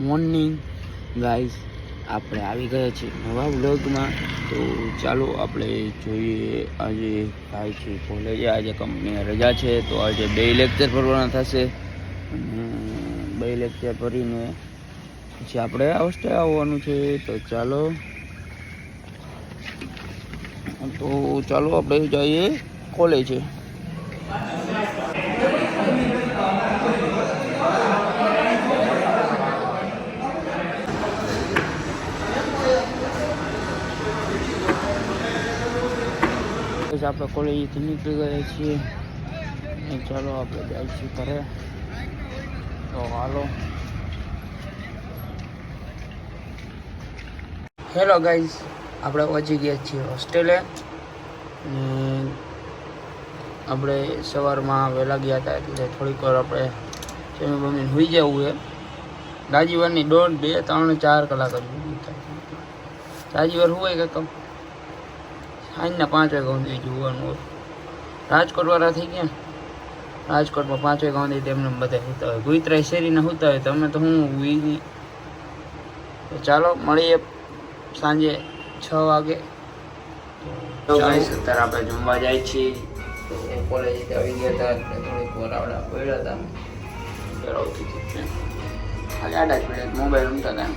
Morning guys, આપણે આવી ગયા છીએ નવા વ્લોગમાં. તો ચાલો આપણે જોઈએ. આજે ભાઈ છે કોલેજે, આજે કંપની રજા છે, તો આજે 2 લેક્ચર ભરવાના થશે. અને 2 લેક્ચર ભરીને પછી આપણે હોસ્ટેલ આવવાનું છે. તો ચાલો આપણે જઈએ કોલેજે. આપણે કોલેજથી નીકળી ગયા છીએ. ચાલો આપણે જાય છીએ ઘરે. તો હાલો. હેલો ગાઈઝ, આપણે પહોંચી ગયા છીએ હોસ્ટેલે. આપણે સવારમાં વહેલા ગયા હતા, એટલે થોડીક વાર આપણે જમી હોઈ જવું છે. રાજીવારની 1.5, 2, 3, 4 કલાક જ રાજીવાર હોય કે કમ સાંજના 5 વાગ્યા સુધી જોવાનું હોય. રાજકોટ વાળા થઈ ગયા. રાજકોટમાં 5 વાગ્યા સુધી તેમને બધા સૂતા હોય. ગુઈતરાય શેરીના સૂતા હોય, તમે તો હું વી. તો ચાલો મળીએ સાંજે 6 વાગે. તો અત્યારે આપણે જમવા જાય છીએ. તો કોલેજથી આવી ગયા હતા, એટલે થોડીક વાર આવડા પડ્યા હતા. ખાલી 8 જ મિનિટ મોબાઈલ રમતા હતા,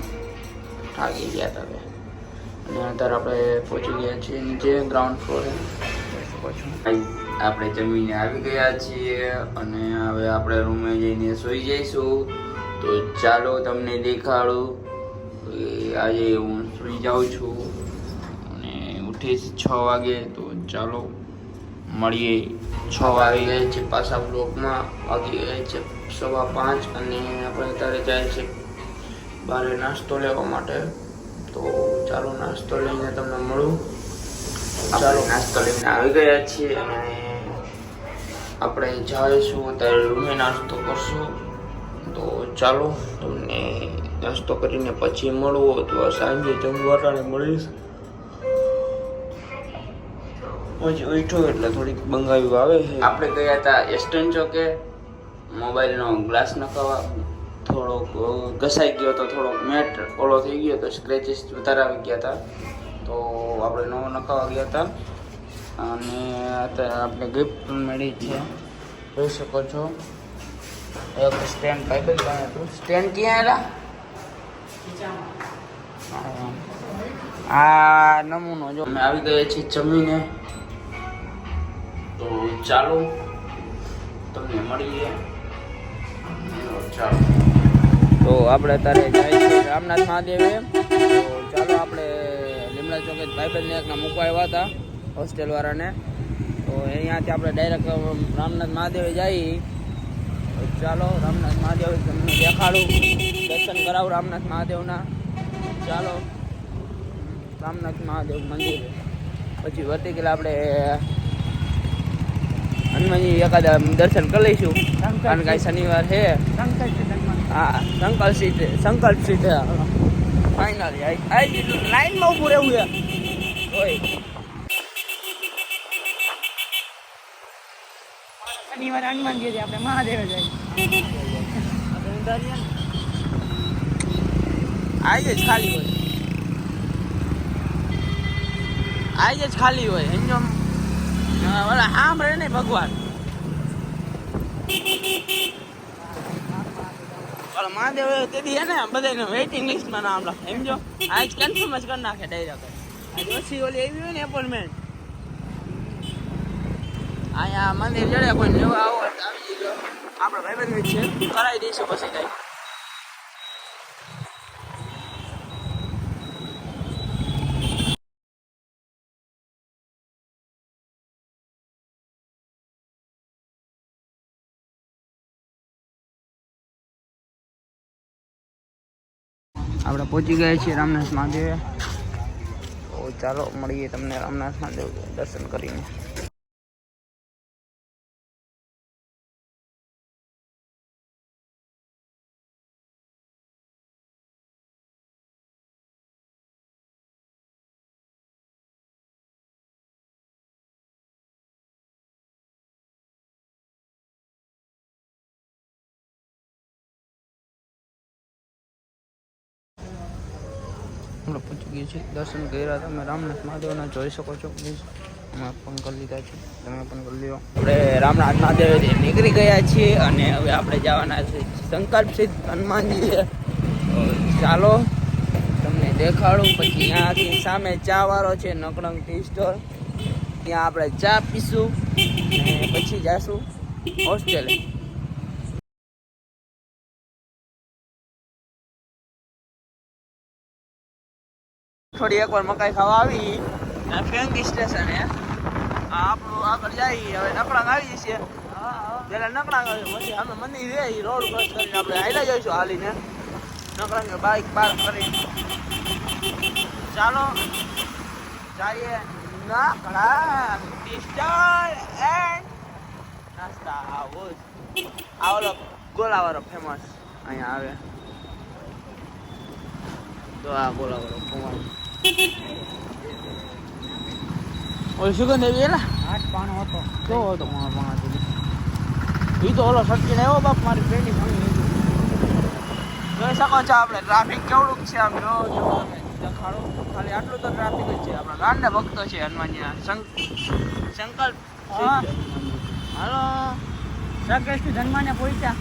થાકી ગયા હતા. અને અત્યારે આપણે પહોંચી ગયા છીએ નીચે ગ્રાઉન્ડ ફ્લોરે. આપણે જમીને આવી ગયા છીએ અને હવે આપણે રૂમે જઈને સૂઈ જઈશું. તો ચાલો તમને દેખાડું. આજે હું સૂઈ જાઉં છું અને ઉઠીશ 6 વાગે. તો ચાલો મળીએ. 6 વાગી ગયા છે પાછા બ્લોકમાં. વાગી ગયા છે 5:15 અને આપણે અત્યારે જાય છે બહાર નાસ્તો લેવા માટે. તો ચાલો નાસ્તો લઈને તમને મળું. ચાલો નાસ્તો લઈને આવી ગયા છીએ અને આપણે જઈશું અત્યારે રૂમે નાસ્તો કરશું. તો ચાલો તમને નાસ્તો કરીને પછી મળવું. તો સાંજે જમવાટાને મળીશ. પછી ઉઠ્યો એટલે થોડીક બંગાવી આવે છે. આપણે ગયા હતા એસ્ટર્ન ચોકે મોબાઈલનો ગ્લાસ નખાવા. થોડોક ઘસાઈ ગયો તો, થોડોક મેટ ઓલો થઈ ગયો તો, સ્ક્રેચીસ વધારે આવી ગયા હતા. તો આપણે નવો નખાવા ગયા હતા. અને અત્યારે આપણે ગિફ્ટ મળી છે, જોઈ શકો છો. એક સ્ટેન્ડ પાઇપલ હતું. સ્ટેન્ડ ક્યાં આવેલા? આ નમૂનો જો અમે આવી ગયા છીએ જમીને. તો ચાલો તમને મળીએ. ચાલો તો આપણે અત્યારે જાય છીએ રામનાથ મહાદેવે. તો ચાલો આપણે લીમડા ચોકે ભાઈબંધને એકના મૂકવા આવ્યા હતા હોસ્ટેલવાળાને. તો અહીંયાથી આપણે ડાયરેક્ટ રામનાથ મહાદેવે જઈએ. તો ચાલો રામનાથ મહાદેવ તમને દેખાડું, દર્શન કરાવું રામનાથ મહાદેવના. ચાલો રામનાથ મહાદેવ મંદિર પછી વર્ટિકલ આપણે હનુમાનજી એકાદ દર્શન કરી લઈશું, કારણ કે શનિવાર છે. હા, સંકલ્પ સીટ ફાઇનલી લાઈનમાં ઊભું રહેવું છે. શનિવાર હનુમાનજી આપણે મહાદેવ જાય. આજે જ ખાલી હોય, આજે જ ખાલી હોય. એમ ઓલા આમ રહે ને ભગવાન. મહાદેવ તેથી હે ને બધાને વેઇટિંગ લિસ્ટમાં નામ લખે. એમ જો આજ કન્ફર્મ જ કરી નાખે ડાયરેક્ટ. ઓછી ઓલી એવી હોય ને એપોઇન્ટમેન્ટ. અહીંયા મંદિર જડે કોઈ લેવા આવો આવી જજો. આપણે ભાઈબંધ છે, કરાવી દઈશું પછી જાય. આપણે પહોંચી ગયા છીએ રામનાથ મહાદેવે. તો ચાલો મળીએ તમને રામનાથ મહાદેવ દર્શન કરીને. આપણે પહોંચી ગઈએ છીએ. દર્શન કર્યા તમે રામનાથ મહાદેવના જોઈ શકો છો. પ્લીઝ અમે પણ કરી લીધા છે, તમે પણ કરી લ્યો. આપણે રામનાથ મહાદેવથી નીકળી ગયા છીએ અને હવે આપણે જવાના છે સંકલ્પ સિદ્ધ હનુમાનજી. ચાલો તમને દેખાડું. પછી ત્યાંથી સામે ચા વાળો છે નકળંગ ટી સ્ટોર, ત્યાં આપણે ચા પીશું અને પછી જાશું હોસ્ટેલે. થોડી એકવાર મકાઈ ખાવા આવી ફેંકી સ્ટેશને. આપણું આગળ જાય હવે નકળાંગ આવી જશે. પેલા નકળાંગ આવે પછી અમે મંદિર રે રોડ ક્રોસ કરીને આપણે હાલ્યા જઈશું હાલીને નકળાંગ બાઇક પાર્ક કરી. ચાલો જઈએ નકળાંગ ટી સ્ટોર એન્ડ નાસ્તા હાઉસ. આ ઓલો ગોલાવાળો ફેમસ અહીંયા આવે તો આ ગોલાવાળો ફેમસ. ઓલી સુગંધ એવી એલા આઠ પાણો હતો. કેવો હતો પાણા સુધી? એ તો ઓલો સટકીને આવ્યો બાપ મારી ફ્રેન્ડની ફંગી. જોઈ શકો છો આપણે ટ્રાફિક કેવડું છે. આમ જો દેખાડો ખાલી આટલું તો ટ્રાફિક જ છે. આપણા ગાંડા ભક્તો છે હનુમાનજીના સંકલ્પ. હા. હાલો સંકલ્પથી ધનમાને પહોંચ્યા.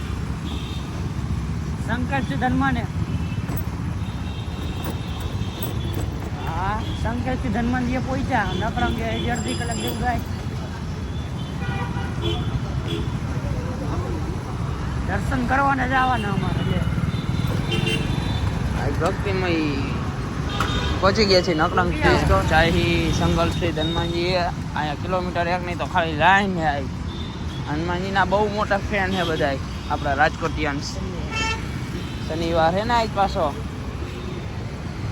સંકલ્પથી ધનમાને. હા સંકલ્પથી ધનમાનજીએ પહોંચ્યા. નકળંગે અડધી કલાક જેવું જાય. દર્શન કરવાને જવાના અમારે. ભક્તિમય પહોંચી ગયા છે નકળંગ ટી સ્ટોર. ચાહી સંકલ્પ શ્રી હનુમાનજી. અહીંયા કિલોમીટર એક નહીં તો ખાલી લાઈન છે. હનુમાનજીના બહુ મોટા ફેન છે બધા આપણા રાજકોટિયન્સ. શનિવાર છે ને આજ પાછો.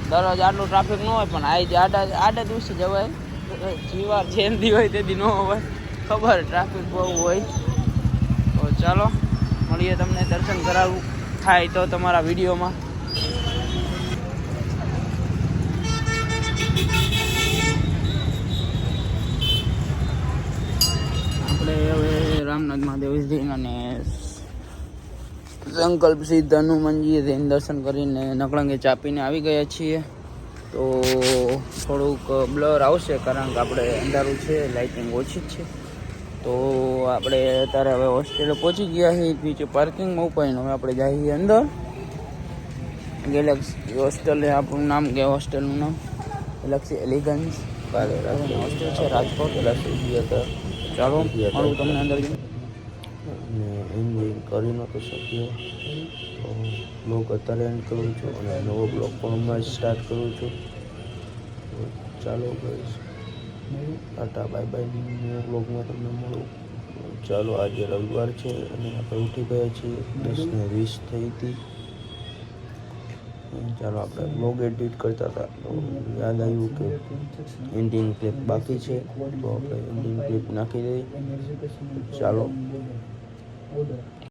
દરરોજ આટલું ટ્રાફિક ન હોય પણ આડા દિવસે જવાય. જીવાર જયંતિ હોય તેથી ન હોય ખબર. ટ્રાફિક બહુ હોય. તો ચાલો મળીએ તમને દર્શન કરાવવું થાય તો તમારા વિડીયોમાં. આપણે હવે રામનાથ મહાદેવ જઈને અને સંકલ્પ સિદ્ધ હનુમાનજીએ જઈને દર્શન કરીને નકળંગે ચાપીને આવી ગયા છીએ. તો થોડુંક બ્લર આવશે કારણ કે આપણે અંધારું છે, લાઇટિંગ ઓછી જ છે. તો આપણે અત્યારે હવે હોસ્ટેલે પહોંચી ગયા છીએ. નીચે પાર્કિંગમાં ઉપાડીને હવે આપણે જઈએ અંદર. ગેલેક્સી હોસ્ટેલ આપણું નામ કે હોસ્ટેલનું નામ ગેલેક્સી એલિગન્સ હોસ્ટેલ છે રાજકોટ. ચાલો મારું તમને અંદર જઈને અને એન્જોય કરી નહોતો શક્યો તો બ્લોગ અત્યારે એન્ડ કરું છું અને નવો બ્લોગ પણ હમણાં જ સ્ટાર્ટ કરું છું. તો ચાલો guys Tata bye bye. New બ્લોગમાં તમને મળું. ચાલો આજે રવિવાર છે અને આપણે ઉઠી ગયા છીએ. 10:20 થઈ હતી. ચાલો આપણે બ્લોગ એડિટ કરતા હતા તો યાદ આવ્યું કે એન્ડિંગ ક્લિપ બાકી છે તો આપણે એન્ડિંગ ક્લિપ નાખી દઈએ. ચાલો.